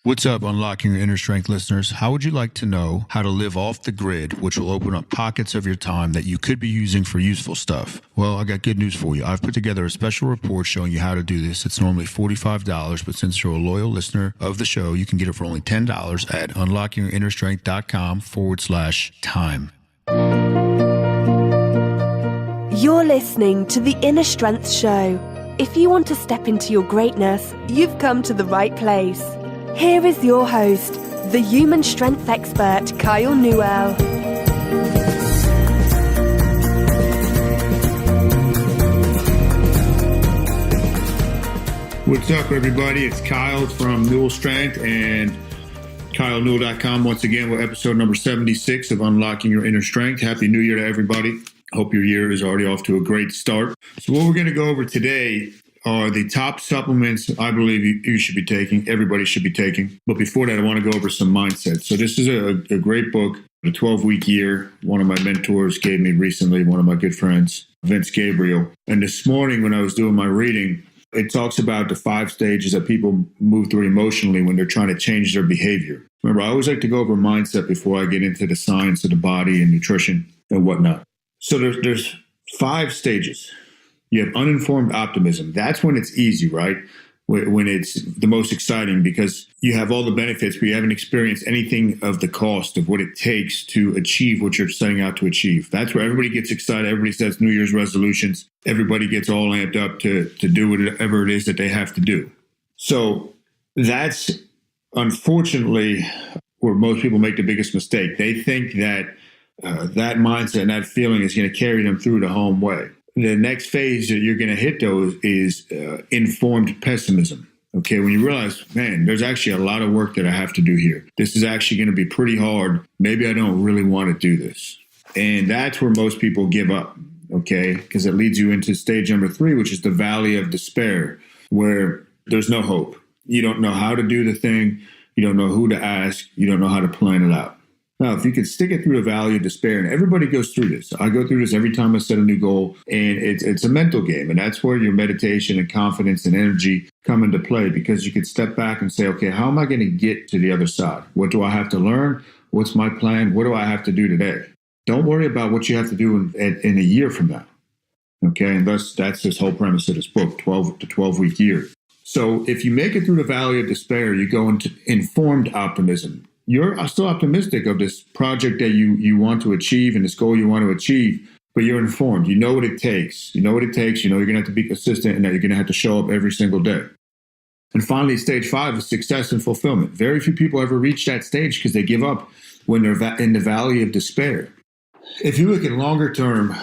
What's up, Unlocking Your Inner Strength listeners? How would you like to know how to live off the grid, which will open up pockets of your time that you could be using for useful stuff? Well, I got good news for you. I've put together a special report showing you how to do this. It's normally $45, but since you're a loyal listener of the show, you can get it for only $10 at unlockingyourinnerstrength.com/time. You're listening to The Inner Strength Show. If you want to step into your greatness, you've come to the right place. Here is your host, the human strength expert, Kyle Newell. What's up, everybody? It's Kyle from Newell Strength and KyleNewell.com once again with episode number 76 of Unlocking Your Inner Strength. Happy New Year to everybody. Hope your year is already off to a great start. So what we're going to go over today are the top supplements I believe you should be taking, everybody should be taking. But before that, I want to go over some mindset. So this is a great book, The 12-Week Year. One of my mentors gave me recently, one of my good friends, Vince Gabriel. And this morning when I was doing my reading, it talks about the 5 stages that people move through emotionally when they're trying to change their behavior. Remember, I always like to go over mindset before I get into the science of the body and nutrition and whatnot. So there's 5 stages. You have uninformed optimism. That's when it's easy, right? When it's the most exciting because you have all the benefits, but you haven't experienced anything of the cost of what it takes to achieve what you're setting out to achieve. That's where everybody gets excited. Everybody sets New Year's resolutions. Everybody gets all amped up to do whatever it is that they have to do. So that's unfortunately where most people make the biggest mistake. They think that that mindset and that feeling is going to carry them through the home way. The next phase that you're going to hit, though, is informed pessimism. Okay, when you realize, man, there's actually a lot of work that I have to do here. This is actually going to be pretty hard. Maybe I don't really want to do this. And that's where most people give up, okay, because it leads you into stage number 3, which is the valley of despair, where there's no hope. You don't know how to do the thing. You don't know who to ask. You don't know how to plan it out. Now, if you can stick it through the valley of despair, and everybody goes through this. I go through this every time I set a new goal, and it's a mental game. And that's where your meditation and confidence and energy come into play because you can step back and say, okay, how am I going to get to the other side? What do I have to learn? What's my plan? What do I have to do today? Don't worry about what you have to do in a year from now. Okay, and that's this whole premise of this book, the 12-week year. So if you make it through the valley of despair, you go into informed optimism. You're still optimistic of this project that you want to achieve and this goal you want to achieve, but you're informed. You know what it takes. You know what it takes. You know you're going to have to be consistent and that you're going to have to show up every single day. And finally, stage 5 is success and fulfillment. Very few people ever reach that stage because they give up when they're in the valley of despair. If you look at longer term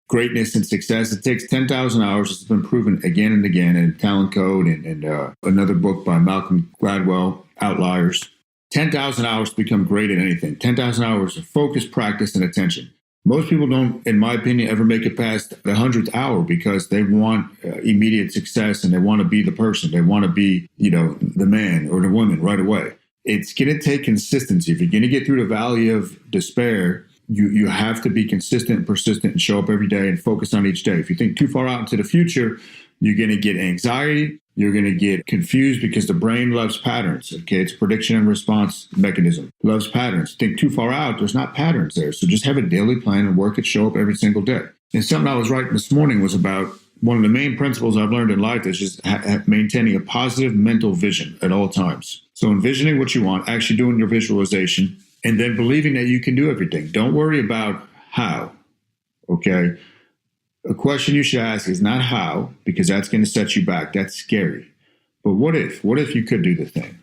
greatness and success, it takes 10,000 hours. It's been proven again and again in Talent Code and another book by Malcolm Gladwell, Outliers. 10,000 hours to become great at anything. 10,000 hours of focus, practice, and attention. Most people don't, in my opinion, ever make it past the 100th hour because they want immediate success and they want to be the person. They want to be, the man or the woman right away. It's going to take consistency. If you're going to get through the valley of despair, you have to be consistent and persistent and show up every day and focus on each day. If you think too far out into the future, you're going to get anxiety. You're going to get confused because the brain loves patterns. Okay, it's a prediction and response mechanism. Loves patterns. Think too far out, there's not patterns there. So just have a daily plan and work it, show up every single day. And something I was writing this morning was about one of the main principles I've learned in life is just maintaining a positive mental vision at all times. So envisioning what you want, actually doing your visualization, and then believing that you can do everything. Don't worry about how, okay? A question you should ask is not how, because that's going to set you back. That's scary. But what if? What if you could do the thing?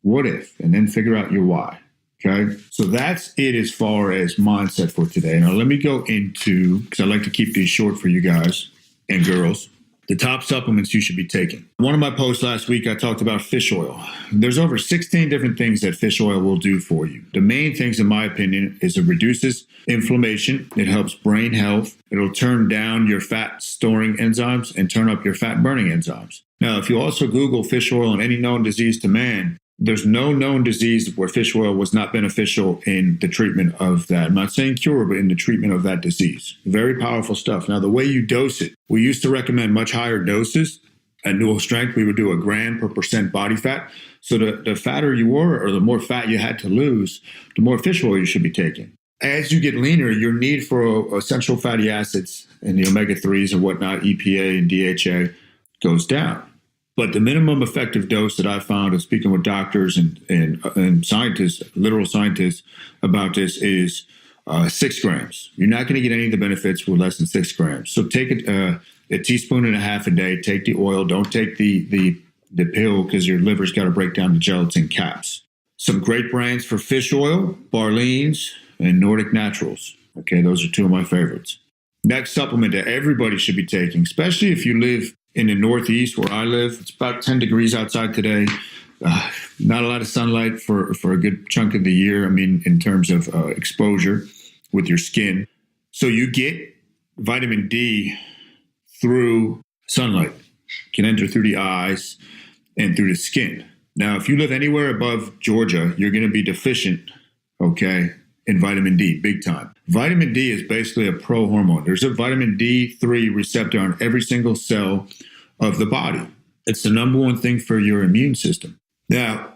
What if? And then figure out your why. Okay? So that's it as far as mindset for today. Now let me go into, because I like to keep these short for you guys and girls, the top supplements you should be taking. One of my posts last week, I talked about fish oil. There's over 16 different things that fish oil will do for you. The main things, in my opinion, is it reduces inflammation. It helps brain health. It'll turn down your fat storing enzymes and turn up your fat burning enzymes. Now, if you also Google fish oil and any known disease to man, there's no known disease where fish oil was not beneficial in the treatment of that. I'm not saying cure, but in the treatment of that disease. Very powerful stuff. Now, the way you dose it, we used to recommend much higher doses. At Newell Strength, we would do a gram per percent body fat. So the fatter you were, or the more fat you had to lose, the more fish oil you should be taking. As you get leaner, your need for essential fatty acids and the omega-3s and whatnot, EPA and DHA, goes down. But the minimum effective dose that I found of speaking with doctors and scientists, literal scientists about this is 6 grams. You're not going to get any of the benefits with less than 6 grams. So take a teaspoon and a half a day. Take the oil. Don't take the pill because your liver's got to break down the gelatin caps. Some great brands for fish oil, Barleans and Nordic Naturals. Okay, those are 2 of my favorites. Next supplement that everybody should be taking, especially if you live in the Northeast where I live. It's about 10 degrees outside today. Not a lot of sunlight for a good chunk of the year. I mean, in terms of exposure with your skin. So you get vitamin D through sunlight. It can enter through the eyes and through the skin. Now, if you live anywhere above Georgia, you're going to be deficient, okay, in vitamin D, big time. Vitamin D is basically a pro-hormone. There's a vitamin D3 receptor on every single cell of the body. It's the number one thing for your immune system. Now,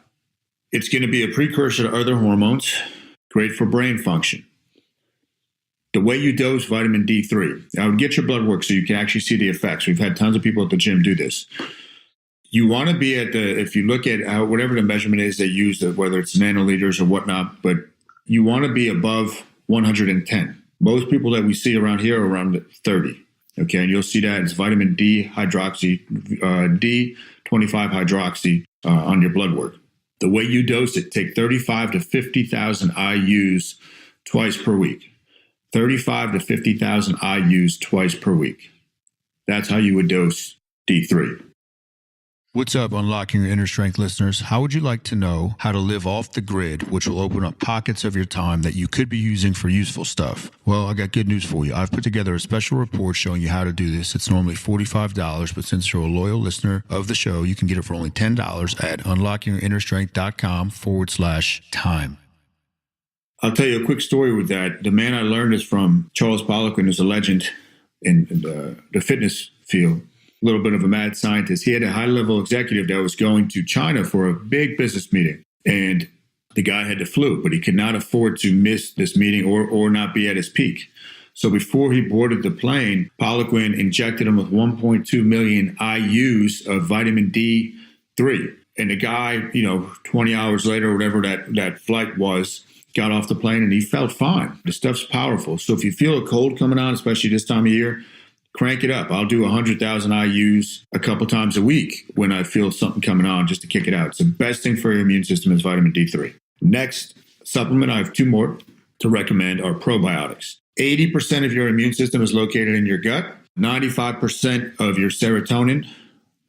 it's going to be a precursor to other hormones, great for brain function. The way you dose vitamin D3, I would get your blood work so you can actually see the effects. We've had tons of people at the gym do this. You want to be if you look at whatever the measurement is they use, whether it's nanoliters or whatnot, but you want to be above 110. Most people that we see around here are around 30. Okay, and you'll see that it's vitamin D hydroxy, D25 hydroxy on your blood work. The way you dose it, take 35 to 50,000 IUs twice per week. 35 to 50,000 IUs twice per week. That's how you would dose D3. What's up, Unlocking Your Inner Strength listeners? How would you like to know how to live off the grid, which will open up pockets of your time that you could be using for useful stuff? Well, I got good news for you. I've put together a special report showing you how to do this. It's normally $45, but since you're a loyal listener of the show, you can get it for only $10 at unlockingyourinnerstrength.com/time. I'll tell you a quick story with that. The man I learned is from Charles Poliquin, who's a legend in the fitness field. A little bit of a mad scientist. He had a high-level executive that was going to China for a big business meeting. And the guy had the flu, but he could not afford to miss this meeting or not be at his peak. So before he boarded the plane, Poliquin injected him with 1.2 million IUs of vitamin D3. And the guy, 20 hours later, whatever that flight was, got off the plane and he felt fine. The stuff's powerful. So if you feel a cold coming on, especially this time of year, crank it up. I'll do 100,000 IUs a couple times a week when I feel something coming on just to kick it out. It's the best thing for your immune system is vitamin D3. Next supplement, I have 2 more to recommend, are probiotics. 80% of your immune system is located in your gut. 95% of your serotonin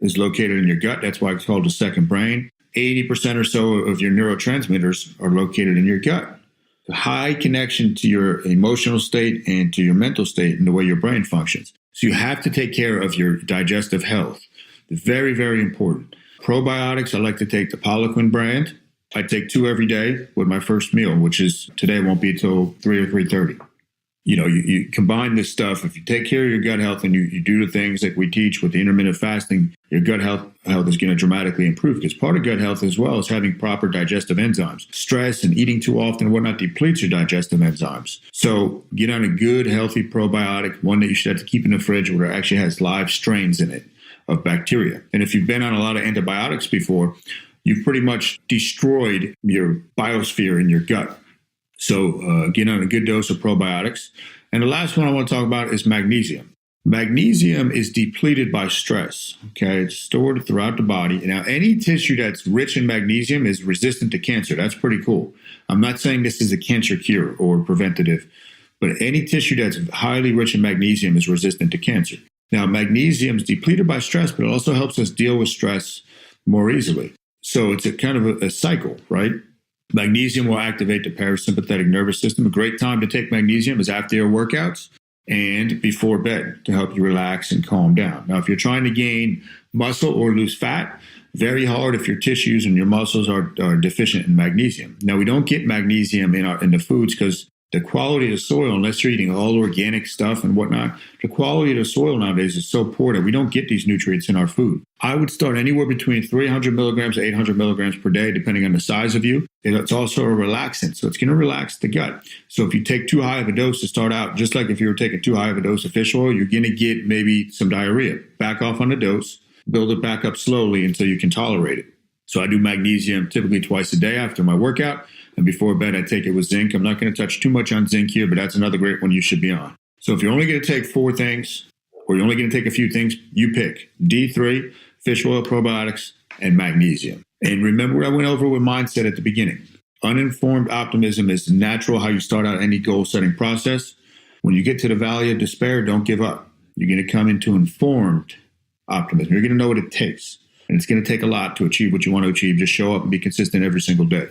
is located in your gut. That's why it's called the second brain. 80% or so of your neurotransmitters are located in your gut. A high connection to your emotional state and to your mental state and the way your brain functions. So you have to take care of your digestive health. Very, very important. Probiotics, I like to take the Poliquin brand. I take 2 every day with my first meal, which is today won't be until 3 or 3:30. You combine this stuff. If you take care of your gut health and you do the things like we teach with the intermittent fasting, your gut health is going to dramatically improve, because part of gut health as well is having proper digestive enzymes. Stress and eating too often and whatnot depletes your digestive enzymes. So get on a good, healthy probiotic, one that you should have to keep in the fridge where it actually has live strains in it of bacteria. And if you've been on a lot of antibiotics before, you've pretty much destroyed your biosphere in your gut. So get on a good dose of probiotics. And the last one I want to talk about is magnesium. Magnesium is depleted by stress. Okay, it's stored throughout the body. Now, any tissue that's rich in magnesium is resistant to cancer. That's pretty cool. I'm not saying this is a cancer cure or preventative, but any tissue that's highly rich in magnesium is resistant to cancer. Now, magnesium is depleted by stress, but it also helps us deal with stress more easily. So it's a kind of a cycle, right? Magnesium will activate the parasympathetic nervous system. A great time to take magnesium is after your workouts and before bed to help you relax and calm down. Now, if you're trying to gain muscle or lose fat, very hard if your tissues and your muscles are deficient in magnesium. Now, we don't get magnesium in the foods because The quality of the soil, unless you're eating all organic stuff and whatnot, the quality of the soil nowadays is so poor that we don't get these nutrients in our food. I would start anywhere between 300 milligrams to 800 milligrams per day, depending on the size of you. It's also a relaxant, so it's going to relax the gut. So if you take too high of a dose to start out, just like if you were taking too high of a dose of fish oil, you're going to get maybe some diarrhea. Back off on the dose, build it back up slowly until you can tolerate it. So I do magnesium typically twice a day after my workout. And before bed, I take it with zinc. I'm not going to touch too much on zinc here, but that's another great one you should be on. So if you're only going to take 4 things, or you're only going to take a few things, you pick D3, fish oil, probiotics, and magnesium. And remember what I went over with mindset at the beginning. Uninformed optimism is natural how you start out any goal-setting process. When you get to the valley of despair, don't give up. You're going to come into informed optimism. You're going to know what it takes. And it's going to take a lot to achieve what you want to achieve. Just show up and be consistent every single day.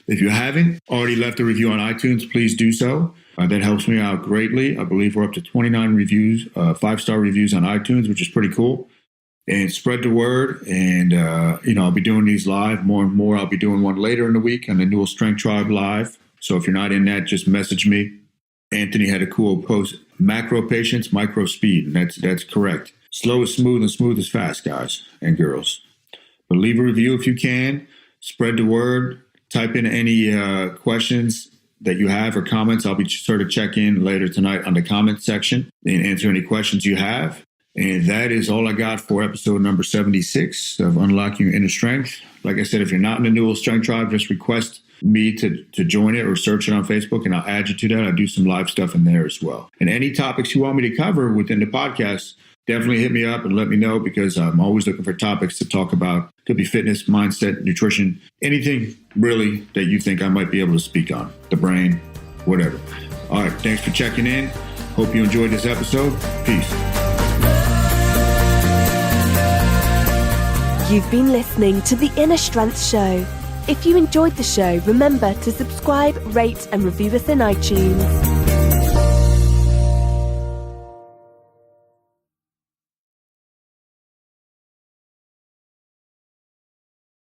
If you haven't already left a review on iTunes, please do so. That helps me out greatly. I believe we're up to 29 reviews, 5-star reviews on iTunes, which is pretty cool. And spread the word. And, I'll be doing these live more and more. I'll be doing one later in the week on the Newell Strength Tribe live. So if you're not in that, just message me. Anthony had a cool post, macro patience, micro speed. And that's correct. Slow is smooth and smooth is fast, guys and girls. But leave a review if you can. Spread the word. Type in any questions that you have or comments. I'll be sure to check in later tonight on the comment section and answer any questions you have. And that is all I got for episode number 76 of Unlocking Your Inner Strength. Like I said, if you're not in the Newell Strength Tribe, just request me to join it or search it on Facebook, and I'll add you to that. I do some live stuff in there as well. And any topics you want me to cover within the podcast, definitely hit me up and let me know, because I'm always looking for topics to talk about. Could be fitness, mindset, nutrition, anything really that you think I might be able to speak on. The brain, whatever. All right, thanks for checking in. Hope you enjoyed this episode. Peace. You've been listening to The Inner Strength Show. If you enjoyed the show, remember to subscribe, rate, and review us in iTunes.